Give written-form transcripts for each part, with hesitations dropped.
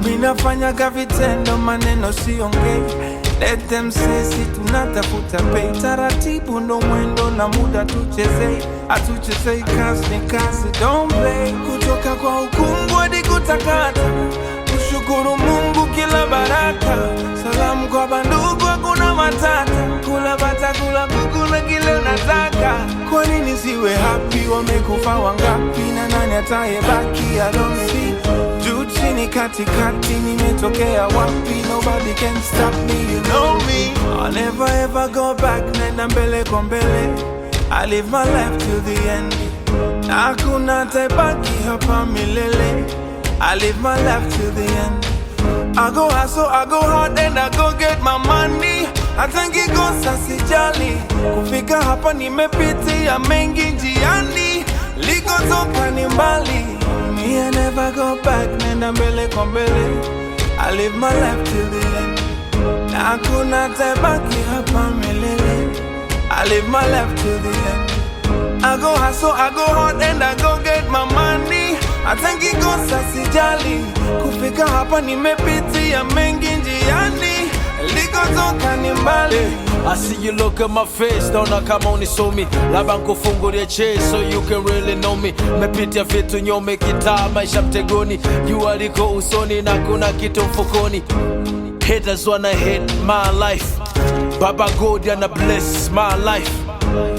minafanya vitendo, maneno siongei. Let them say si tunatafuta pay. Taratibu ndo mwendo na muda tuchezei. Atuchezei kazi ni kazi, don't play. Kutoka kwa ukungu hadi kutakata, kushukuru Mungu kila baraka. Salamu kwa bandugu hakuna matata. Kula bata kula kuku na kile unataka. Kwa nini siwe happy? Wamekufa wangapi na nani atayebaki? I don't see. Juu chini katikati nimetokea wapi? Nobody can stop me, you know me. I'll never ever go back, nenda mbele kwa mbele. I live my life till the end. Hakuna atayebaki hapa milele. I live my life till the end. I go hustle, I go hard and I go get my money. Atangikosa sijali. Kufika hapa nimepitia mengi njiani. Likotoka ni mbali. Me I never go back, nenda mbele kwa mbele. I live my life till the end. Hakuna atayebaki hapa milele. I live my life till the end. I go hustle, I go hard and I go get my money. Atangikosa sijali. Kufika hapa nimepitia mengi njiani. Likotoka ni mbali. I see you look at my face, naona kama unisomi. Labda nkufungulie chase so you can really know me. Mepitia vitu nyome, kitaa maisha mtegoni. Jua liko usoni na kuna kitu mfukoni. Haters wanna hate my life, Baba God yana bless my life.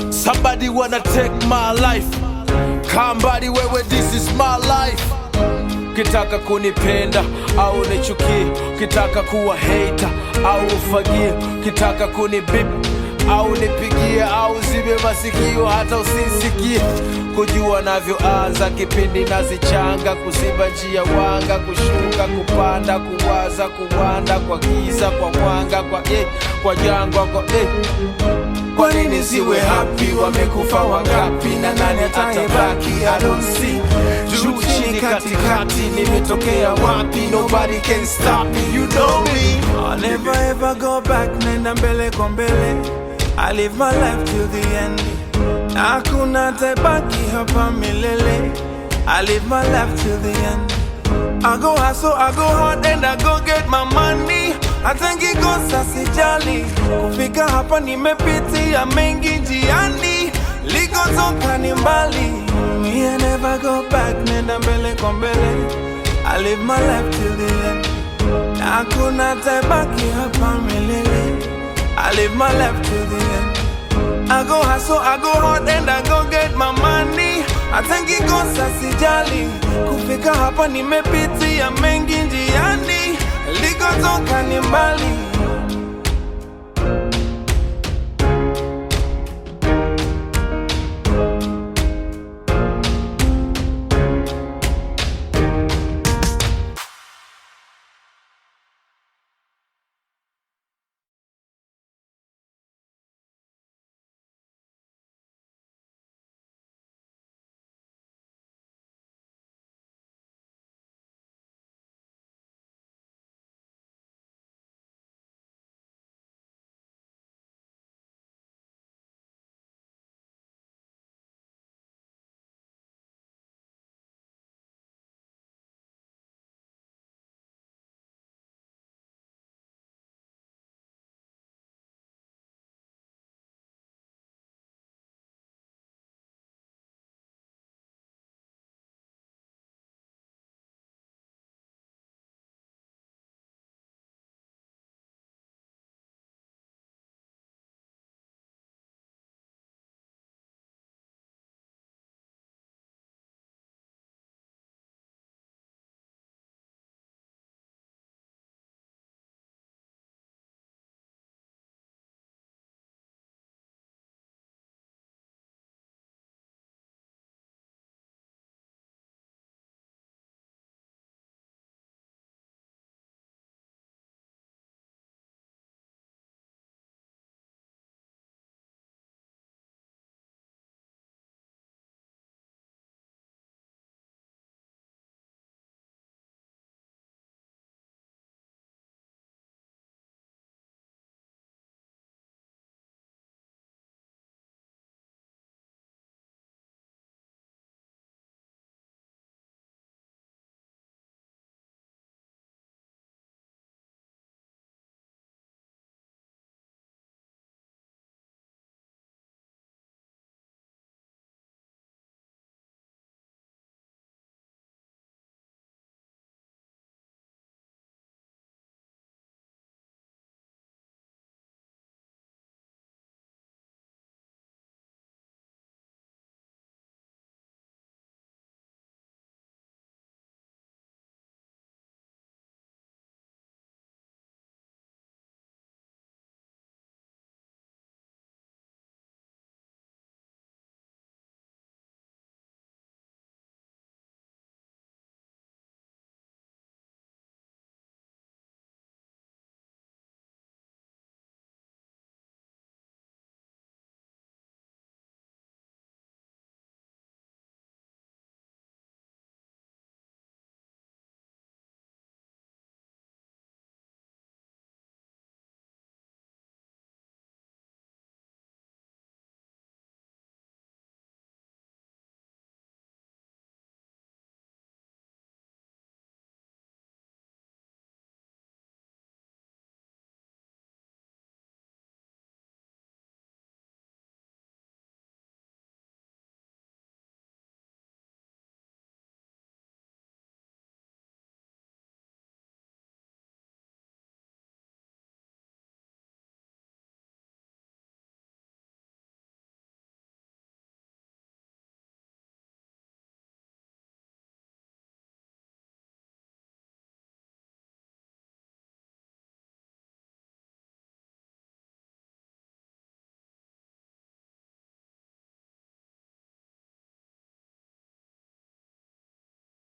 Somebody wanna take my life. Kambadi wewe, this is my life. Kitaka kunipenda au nichukie, kitaka kuwa hater au ufagie, kitaka kunibip au nipigie au zibe masikio hata usisikie. Kujua navyoanza kipindi nazichanga, kuziba njia wanga, kushuka kupanda, kuwaza kuwanda, kwa giza kwa mwanga, kwa jangwa kwa Kwa nini siwe happy? Wamekufa wangapi na nani atayebaki? I don't see. Juu chini katikati nimetokea wapi? Nobody can stop me, you know me. I'll never ever go back, nenda mbele kwa mbele. I live my life till the end. Hakuna atayebaki hapa milele. I live my life till the end. I go hustle, I go hard and I go get my money. Atangikosa sijali. Kufika hapa nimepitia mengi njiani. Likotoka ni mbali. Me I never go back, nenda mbele kwa mbele. I live my life till the end. Hakuna atayebaki hapa milele. I live my life till the end. I go hustle, I go hard and I go get my money. Atangikosa sijali. Kufika hapa nimepitia mengi njiani. Likotoka ni mbali.